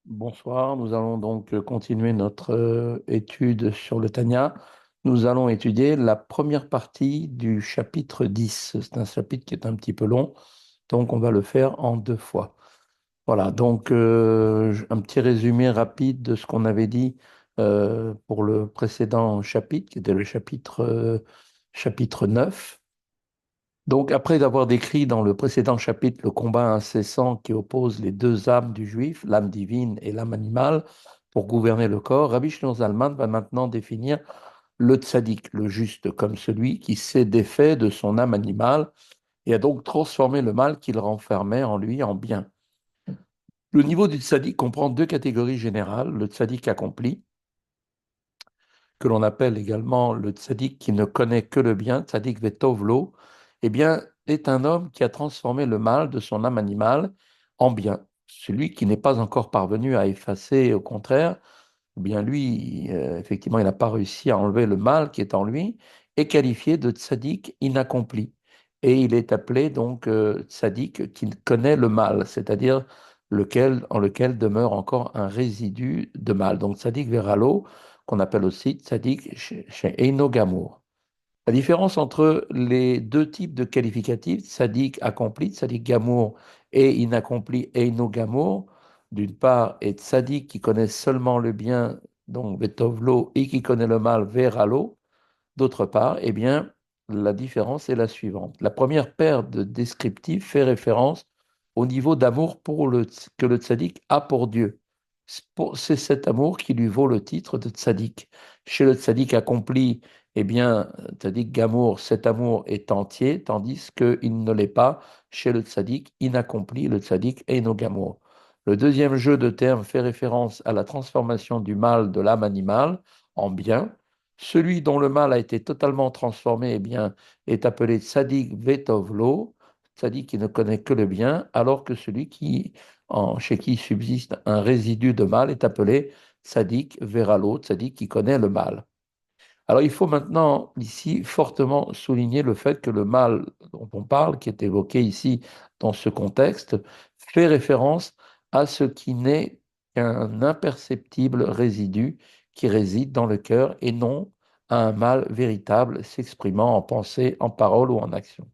Bonsoir, nous allons donc continuer notre étude sur le Tanya. Nous allons étudier la première partie du chapitre 10. C'est un chapitre qui est un petit peu long, donc on va le faire en deux fois. Voilà, donc un petit résumé rapide de ce qu'on avait dit pour le précédent chapitre, qui était le chapitre 9. Donc, après avoir décrit dans le précédent chapitre le combat incessant qui oppose les deux âmes du juif, l'âme divine et l'âme animale, pour gouverner le corps, Rabbi Shlomo Zalman va maintenant définir le tzaddik, le juste, comme celui qui s'est défait de son âme animale et a donc transformé le mal qu'il renfermait en lui en bien. Le niveau du tzaddik comprend deux catégories générales, le tzaddik accompli, que l'on appelle également le tzaddik qui ne connaît que le bien, tzaddik vetovlo, eh bien, est un homme qui a transformé le mal de son âme animale en bien. Celui qui n'est pas encore parvenu à effacer, au contraire, eh bien lui, effectivement, il n'a pas réussi à enlever le mal qui est en lui, est qualifié de tzaddik inaccompli. Et il est appelé donc tzaddik qui connaît le mal, c'est-à-dire en lequel demeure encore un résidu de mal. Donc tzaddik veralo, qu'on appelle aussi tzaddik chez Eino Gamour. La différence entre les deux types de qualificatifs, tzaddik accompli, tzaddik gamour et inaccompli, Eino Gamour, d'une part, et tzaddik qui connaît seulement le bien, donc Betovlo, et qui connaît le mal, Veralo, d'autre part, eh bien, la différence est la suivante. La première paire de descriptifs fait référence au niveau d'amour que le tzaddik a pour Dieu. C'est cet amour qui lui vaut le titre de tzaddik. Chez le tzaddik accompli, eh bien, tzaddik gamour, cet amour est entier, tandis qu'il ne l'est pas chez le tzaddik inaccompli, le tzaddik eino gamour. Le deuxième jeu de termes fait référence à la transformation du mal de l'âme animale en bien. Celui dont le mal a été totalement transformé, eh bien, est appelé tzaddik vetovlo, tzaddik qui ne connaît que le bien, alors que chez qui subsiste un résidu de mal est appelé tzaddik veralo, tzaddik qui connaît le mal. Alors il faut maintenant ici fortement souligner le fait que le mal dont on parle, qui est évoqué ici dans ce contexte, fait référence à ce qui n'est qu'un imperceptible résidu qui réside dans le cœur et non à un mal véritable s'exprimant en pensée, en parole ou en action.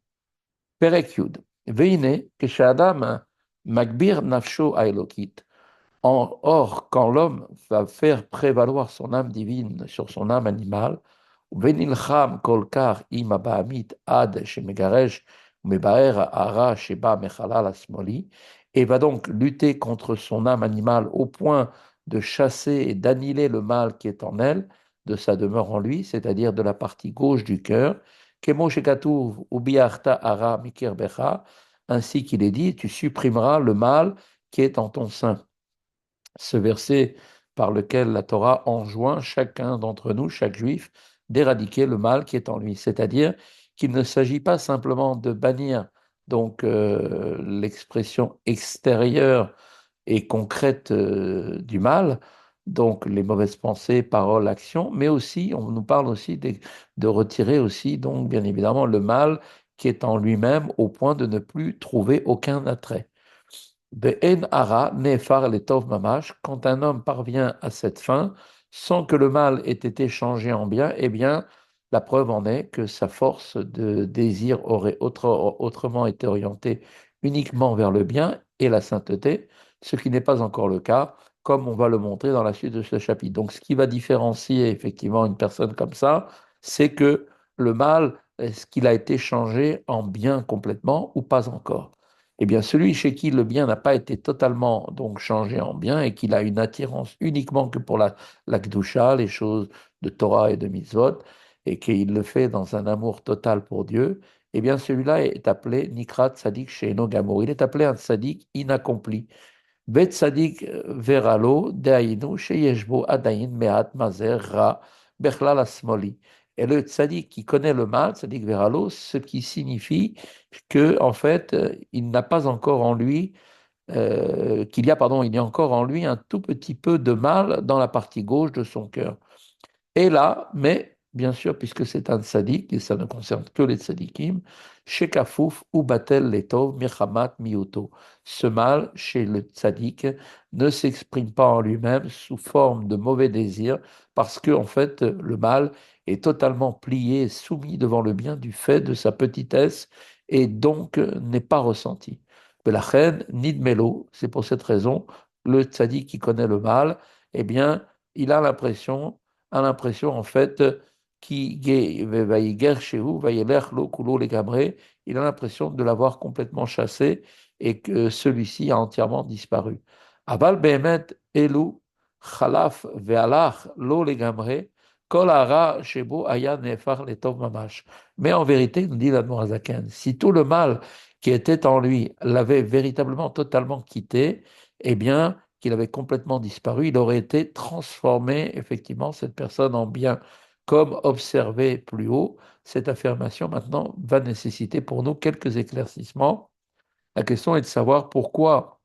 Perek Yud. Veine, Adam magbir nafsho aelokit. Or, quand l'homme va faire prévaloir son âme divine sur son âme animale, ונלחם כל כך עם הבעמית עד שמגרש ומבאר הרע שבא מחלל השמאלי, et va donc lutter contre son âme animale au point de chasser et d'annihiler le mal qui est en elle, de sa demeure en lui, c'est-à-dire de la partie gauche du cœur, כמו שכתוב, וביערת הרע מקרבך, ainsi qu'il est dit, tu supprimeras le mal qui est en ton sein. Ce verset par lequel la Torah enjoint chacun d'entre nous, chaque juif, d'éradiquer le mal qui est en lui. C'est-à-dire qu'il ne s'agit pas simplement de bannir donc l'expression extérieure et concrète du mal, donc les mauvaises pensées, paroles, actions, mais aussi, on nous parle aussi de retirer aussi, donc bien évidemment, le mal qui est en lui-même au point de ne plus trouver aucun attrait. Be'en ara nefar letov mamash, quand un homme parvient à cette fin, sans que le mal ait été changé en bien, eh bien, la preuve en est que sa force de désir aurait autrement été orientée uniquement vers le bien et la sainteté, ce qui n'est pas encore le cas, comme on va le montrer dans la suite de ce chapitre. Donc, ce qui va différencier effectivement une personne comme ça, c'est que le mal, est-ce qu'il a été changé en bien complètement ou pas encore? Eh bien, celui chez qui le bien n'a pas été totalement donc changé en bien et qu'il a une attirance uniquement que pour la Kedusha, les choses de Torah et de Mitzvot, et qu'il le fait dans un amour total pour Dieu, eh bien, celui-là est appelé Nikrat Tzadik Sheino Gamour. Il est appelé un Tzadik inaccompli. Bet Tzadik Veralo Deainu Sheyeshbo Adain Mehat Mazer Ra Bechlal Asmoli. Et le tzaddik qui connaît le mal, tzaddik veralo, ce qui signifie que en fait, il n'a pas encore en lui, il y a encore en lui un tout petit peu de mal dans la partie gauche de son cœur. Et là, mais bien sûr, puisque c'est un tzaddik, et ça ne concerne que les tzaddikim, Shekafouf ou Batel Letov, Mirhamat Miuto. Ce mal, chez le tzaddik, ne s'exprime pas en lui-même sous forme de mauvais désir, parce que, en fait, le mal est totalement plié, soumis devant le bien du fait de sa petitesse, et donc n'est pas ressenti. Mais la reine, ni de mélo, c'est pour cette raison, le tzaddik qui connaît le mal, eh bien, il a l'impression, en fait, il a l'impression de l'avoir complètement chassé et que celui-ci a entièrement disparu. Aval behemet elu chalaf ve'alach lo legamre kol hara shebo aya nefar letov mamash. Mais en vérité, nous dit l'Admorazaken, si tout le mal qui était en lui l'avait véritablement totalement quitté, eh bien, qu'il avait complètement disparu, il aurait été transformé, effectivement, cette personne en bien. Comme observé plus haut, cette affirmation maintenant va nécessiter pour nous quelques éclaircissements. La question est de savoir pourquoi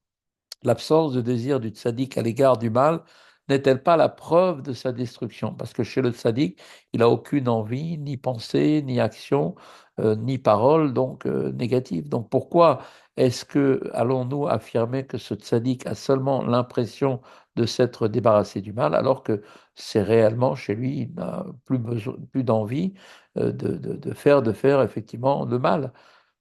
l'absence de désir du tzaddik à l'égard du mal n'est-elle pas la preuve de sa destruction? Parce que chez le tzaddik, il n'a aucune envie, ni pensée, ni action, ni parole, donc négative. Donc pourquoi est-ce que allons-nous affirmer que ce tzaddik a seulement l'impression de s'être débarrassé du mal, alors que c'est réellement chez lui, il n'a plus besoin, plus d'envie de faire effectivement le mal.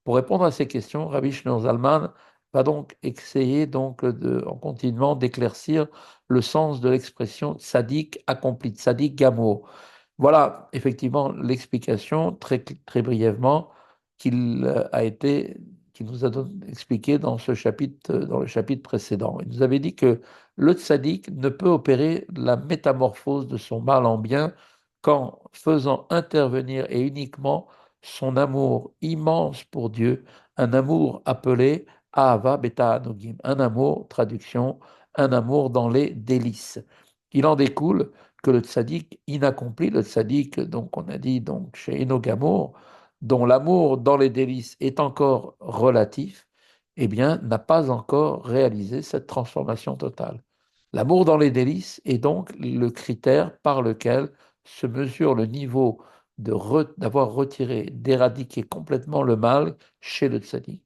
Pour répondre à ces questions, Rabbi Shneur Zalman va donc essayer donc en continuant d'éclaircir le sens de l'expression tzaddik accompli, tzaddik gamour. Voilà effectivement l'explication très brièvement qu'il a été, qu'il nous a expliqué dans ce chapitre, dans le chapitre précédent. Il nous avait dit que le tzaddik ne peut opérer la métamorphose de son mal en bien qu'en faisant intervenir et uniquement son amour immense pour Dieu, un amour appelé Ahava Beta Anogim, un amour, traduction, un amour dans les délices. Il en découle que le tzaddik inaccompli, le tzaddik, donc on a dit donc chez Enogamour, dont l'amour dans les délices est encore relatif, eh bien, n'a pas encore réalisé cette transformation totale. L'amour dans les délices est donc le critère par lequel se mesure le niveau d'avoir retiré, d'éradiquer complètement le mal chez le tzaddik.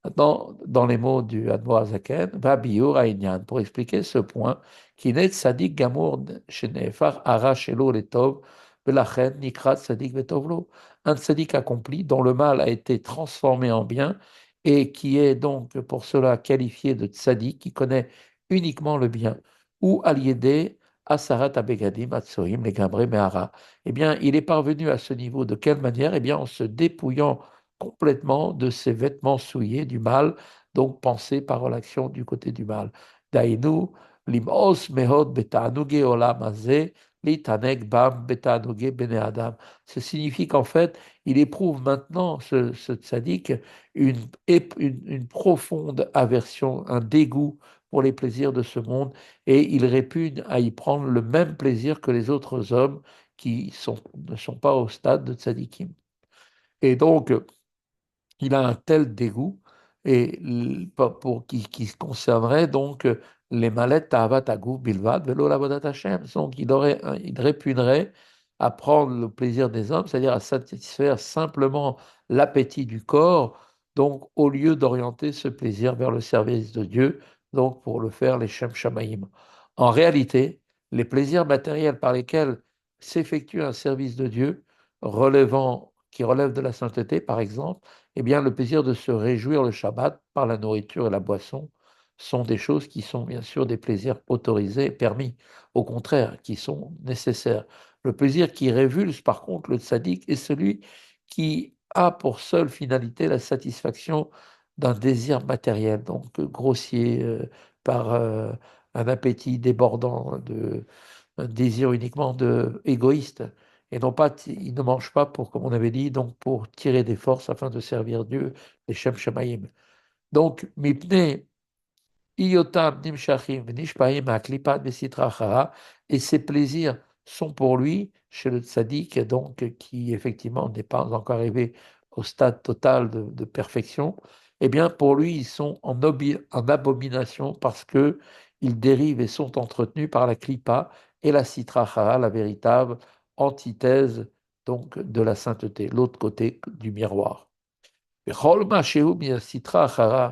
Maintenant, dans les mots du Admoazaken, va biur aïnyan, pour expliquer ce point, qui n'est tzadik gamour shenefar ara shelo letov, velachen nikrat tzadik vetovlo. Un tzadik accompli dont le mal a été transformé en bien et qui est donc pour cela qualifié de tzadik, qui connaît uniquement le bien, ou aliédé asarat abegadim atsoim les gambre mehara. Eh bien, il est parvenu à ce niveau de quelle manière? Eh bien, en se dépouillant complètement de ses vêtements souillés du mal, donc pensée par l'action du côté du mal. Dainu, limos mehod beta'anuge olam hazeh, litaneg bam beta'anuge bene adam. Ce signifie qu'en fait, il éprouve maintenant, ce tzaddik, une profonde aversion, un dégoût pour les plaisirs de ce monde, et il répugne à y prendre le même plaisir que les autres hommes ne sont pas au stade de tzaddikim. Et donc, il a un tel dégoût et qui concernerait donc les mallettes Tahavat Aguf Bilvad Velo Lavodat Hashem. Donc il répugnerait à prendre le plaisir des hommes, c'est-à-dire à satisfaire simplement l'appétit du corps, donc au lieu d'orienter ce plaisir vers le service de Dieu, donc pour le faire les Shem Shamaïm. En réalité, les plaisirs matériels par lesquels s'effectue un service de Dieu qui relève de la sainteté, par exemple, eh bien, le plaisir de se réjouir le Shabbat par la nourriture et la boisson sont des choses qui sont bien sûr des plaisirs autorisés, permis, au contraire, qui sont nécessaires. Le plaisir qui révulse, par contre, le tzaddik est celui qui a pour seule finalité la satisfaction d'un désir matériel, donc grossier, par un appétit débordant, un désir uniquement égoïste. Et non pas, il ne mange pas pour, comme on avait dit, donc pour tirer des forces afin de servir Dieu, les Shem Shamaïm. Donc, Mipne, Iyotam, Nimshachim, Nishpaim, Aklipat, Besitra Achara, et ces plaisirs sont pour lui, chez le tzaddik, donc qui effectivement n'est pas encore arrivé au stade total de perfection, eh bien pour lui, ils sont en abomination parce que ils dérivent et sont entretenus par la klipa et la sitra achara, la véritable antithèse donc de la sainteté, l'autre côté du miroir. וכל מה שהוא מן הסטרא אחרא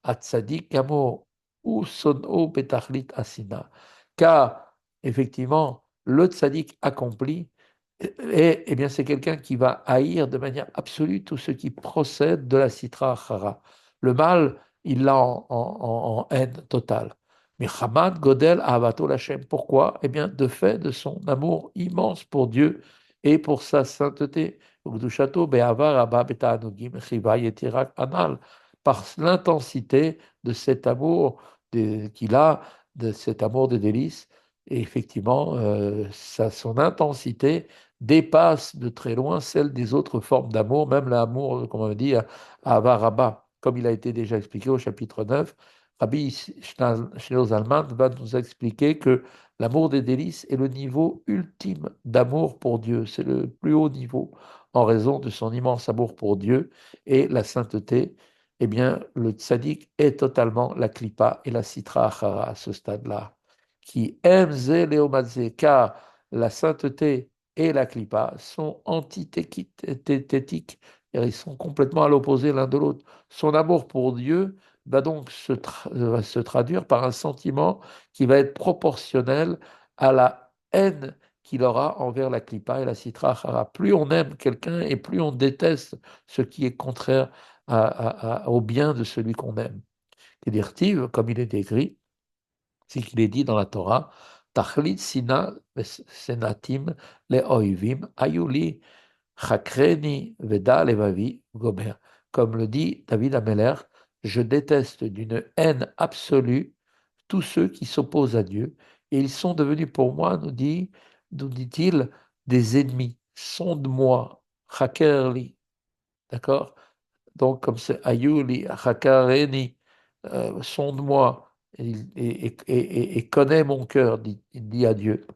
הצדיק כמוהו, הוא שונאו בתכלית השנאה. Car, effectivement, le tzaddik accompli, eh bien, c'est quelqu'un qui va haïr de manière absolue tout ce qui procède de la sitra achara. Le mal, il l'a en haine totale. Mais Hamad Godel Avato Lachem. Pourquoi? Eh bien, de fait de son amour immense pour Dieu et pour sa sainteté. Par l'intensité de cet amour qu'il a, de cet amour de délices, et effectivement, son intensité dépasse de très loin celle des autres formes d'amour, même l'amour, comme on dit, à Avarabba, comme il a été déjà expliqué au chapitre 9. Rabbi Shlomo Zalman va nous expliquer que l'amour des délices est le niveau ultime d'amour pour Dieu. C'est le plus haut niveau en raison de son immense amour pour Dieu et la sainteté. Eh bien, le tzaddik est totalement la klipa et la sitra achara à ce stade-là. Qui aime zé léomadze, car la sainteté et la klipa sont antithétiques, ils sont complètement à l'opposé l'un de l'autre. Son amour pour Dieu va donc va se traduire par un sentiment qui va être proportionnel à la haine qu'il aura envers la klipa et la sitra achara. Plus on aime quelqu'un et plus on déteste ce qui est contraire au bien de celui qu'on aime. C'est-à-dire, comme il est écrit, c'est qu'il est dit dans la Torah, Tachlit sina senatim le oivim ayuli chakreni veda levavi gomer. Comme le dit David Ameller, je déteste d'une haine absolue tous ceux qui s'opposent à Dieu, et ils sont devenus pour moi, nous dit-il, des ennemis. Sonde-moi, chakerli, d'accord? Donc, comme c'est Ayuli, Hakareni, sonde-moi et connais mon cœur, il dit à Dieu.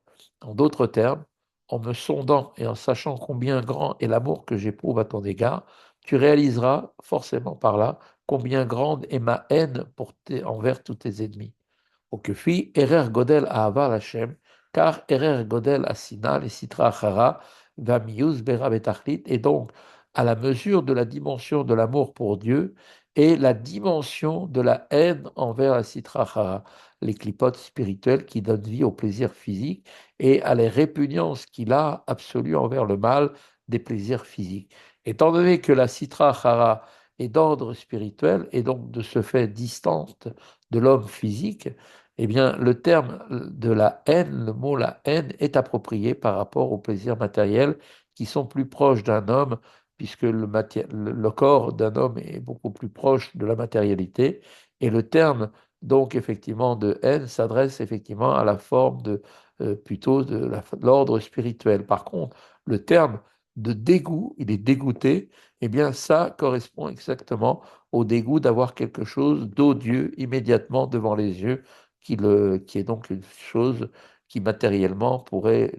En d'autres termes, en me sondant et en sachant combien grand est l'amour que j'éprouve à ton égard, tu réaliseras forcément par là combien grande est ma haine envers tous tes ennemis. וכפי ערך גודל אהבה לשם, car ערך גודל השנאה לסטרא אחרא והמיאוס ברע בתכלית, et donc à la mesure de la dimension de l'amour pour Dieu et la dimension de la haine envers la sitra achara, les clipotes spirituelles qui donnent vie au plaisir physique et à la répugnance qu'il a absolue envers le mal des plaisirs physiques. Étant donné que la sitra achara est d'ordre spirituel et donc de ce fait distante de l'homme physique, eh bien, le terme de la haine, le mot la haine, est approprié par rapport aux plaisirs matériels qui sont plus proches d'un homme, puisque le corps d'un homme est beaucoup plus proche de la matérialité. Et le terme, donc, effectivement, de haine s'adresse effectivement à la forme plutôt de l'ordre spirituel. Par contre, le terme de dégoût, il est dégoûté, eh bien, ça correspond exactement au dégoût d'avoir quelque chose d'odieux immédiatement devant les yeux qui est donc une chose qui matériellement pourrait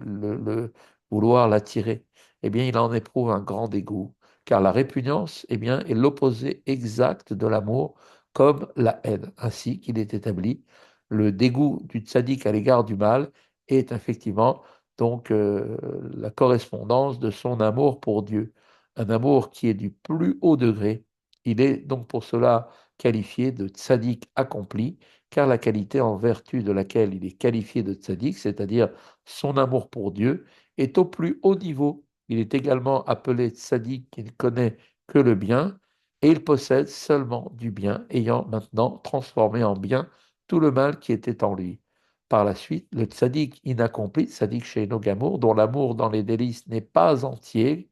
vouloir l'attirer. Eh bien, il en éprouve un grand dégoût, car la répugnance, eh bien, est l'opposé exact de l'amour, comme la haine. Ainsi qu'il est établi, le dégoût du tzaddik à l'égard du mal est effectivement donc la correspondance de son amour pour Dieu, un amour qui est du plus haut degré. Il est donc pour cela qualifié de tzaddik accompli, car la qualité en vertu de laquelle il est qualifié de tzaddik, c'est-à-dire son amour pour Dieu, est au plus haut niveau. Il est également appelé tzaddik qui ne connaît que le bien, et il possède seulement du bien, ayant maintenant transformé en bien tout le mal qui était en lui. Par la suite, le tzaddik inaccompli, tzaddik chez Gamour, dont l'amour dans les délices n'est pas entier,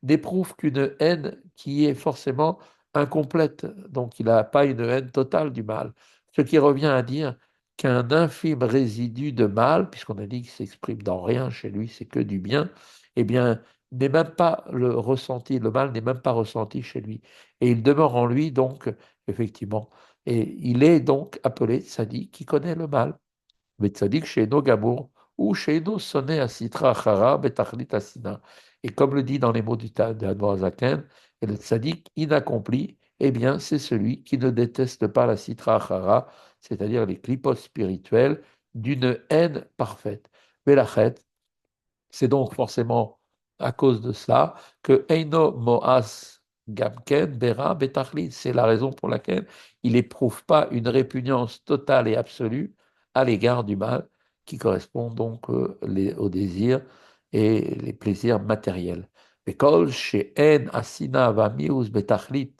n'éprouve qu'une haine qui est forcément incomplète. Donc il n'a pas une haine totale du mal. Ce qui revient à dire qu'un infime résidu de mal, puisqu'on a dit qu'il s'exprime dans rien chez lui, c'est que du bien, eh bien, n'est même pas le ressenti, le mal n'est même pas ressenti chez lui. Et il demeure en lui, donc, effectivement. Et il est donc appelé tzaddik qui connaît le mal. Tzaddik she'eno gamour, ou she'eno sonné à sitra achara betachlit asina. Et comme le dit dans les mots de Admor Zaken, et le tzaddik inaccompli, eh bien, c'est celui qui ne déteste pas la sitra achara, c'est-à-dire les clipotes spirituels, d'une haine parfaite. Velachet, c'est donc forcément à cause de cela que Eino Moas Gamken Bera Betachlit, c'est la raison pour laquelle il n'éprouve pas une répugnance totale et absolue à l'égard du mal, qui correspond donc au désir et les plaisirs matériels. Bekol she'en asina vamius betachlit,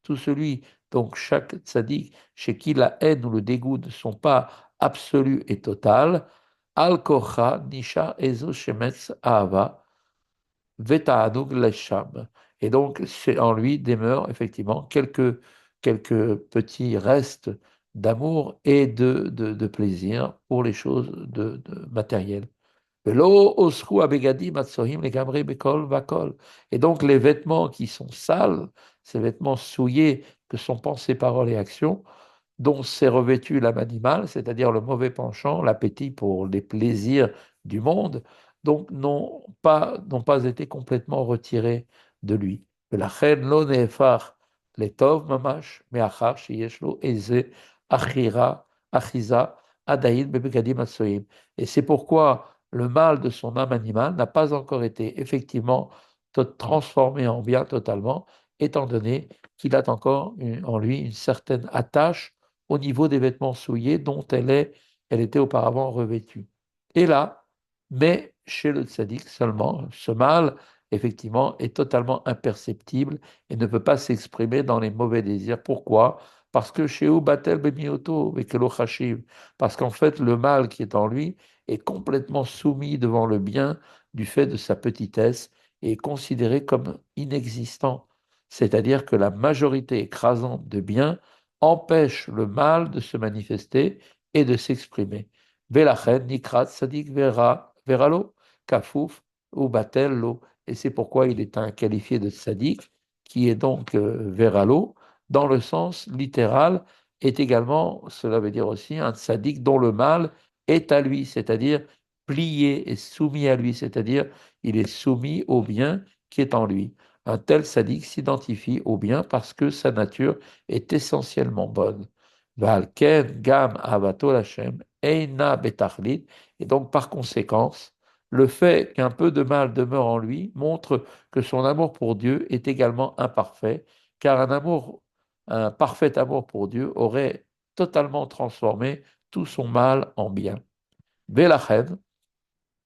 tout celui, donc chaque tzaddik, chez qui la haine ou le dégoût ne sont pas absolus et totales, al kocha nisha ezo shemetz ahava veta'anug lesham. Et donc, en lui demeurent effectivement quelques petits restes d'amour et de plaisir pour les choses matérielles. Velo osru abegadi matsohim legamre bekol vakol. Et donc, les vêtements qui sont sales, ces vêtements souillés que sont pensées, paroles et actions, dont s'est revêtu l'âme animale, c'est-à-dire le mauvais penchant, l'appétit pour les plaisirs du monde, donc n'ont pas été complètement retirés de lui. ולכן לא נהפך לטוב ממש, מאחר שיש לו איזה אחיזה עדיין בבגדים מצויים. Et c'est pourquoi le mal de son âme animale n'a pas encore été effectivement transformé en bien totalement, étant donné qu'il a encore en lui une certaine attache au niveau des vêtements souillés dont elle était auparavant revêtue. Et là, mais chez le tzaddik seulement, ce mal, effectivement, est totalement imperceptible et ne peut pas s'exprimer dans les mauvais désirs. Pourquoi? Parce que chez Ubatel Bemioto, parce qu'en fait, le mal qui est en lui est complètement soumis devant le bien du fait de sa petitesse et est considéré comme inexistant. C'est-à-dire que la majorité écrasante de bien empêche le mal de se manifester et de s'exprimer. Velachen, Nikrat, Sadik, Veralo, Kafouf ou Batello. Et c'est pourquoi il est un qualifié de Sadik, qui est donc Veralo, dans le sens littéral, est également, cela veut dire aussi, un Sadik dont le mal est à lui, c'est-à-dire plié et soumis à lui, c'est-à-dire il est soumis au bien qui est en lui. Un tel sadique s'identifie au bien parce que sa nature est essentiellement bonne. Valken gam avato Hashem eina betachlit. Et donc, par conséquence, le fait qu'un peu de mal demeure en lui montre que son amour pour Dieu est également imparfait, car un parfait amour pour Dieu aurait totalement transformé tout son mal en bien. Velachen,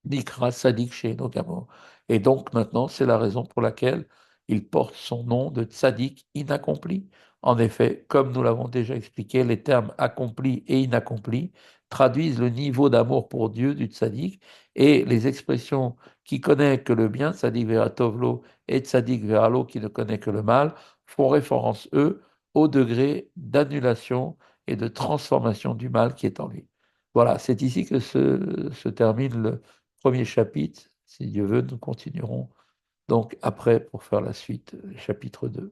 Nikra Sadik chez Nogamo. Et donc maintenant, c'est la raison pour laquelle il porte son nom de Tzadik inaccompli. En effet, comme nous l'avons déjà expliqué, les termes accompli et inaccompli traduisent le niveau d'amour pour Dieu du Tzadik et les expressions qui connaît que le bien, Tzadik Veratovlo, et Tzadik Veralo qui ne connaît que le mal, font référence, eux, au degré d'annulation et de transformation du mal qui est en lui. Voilà, c'est ici que se termine le premier chapitre. Si Dieu veut, nous continuerons donc après pour faire la suite, chapitre 2.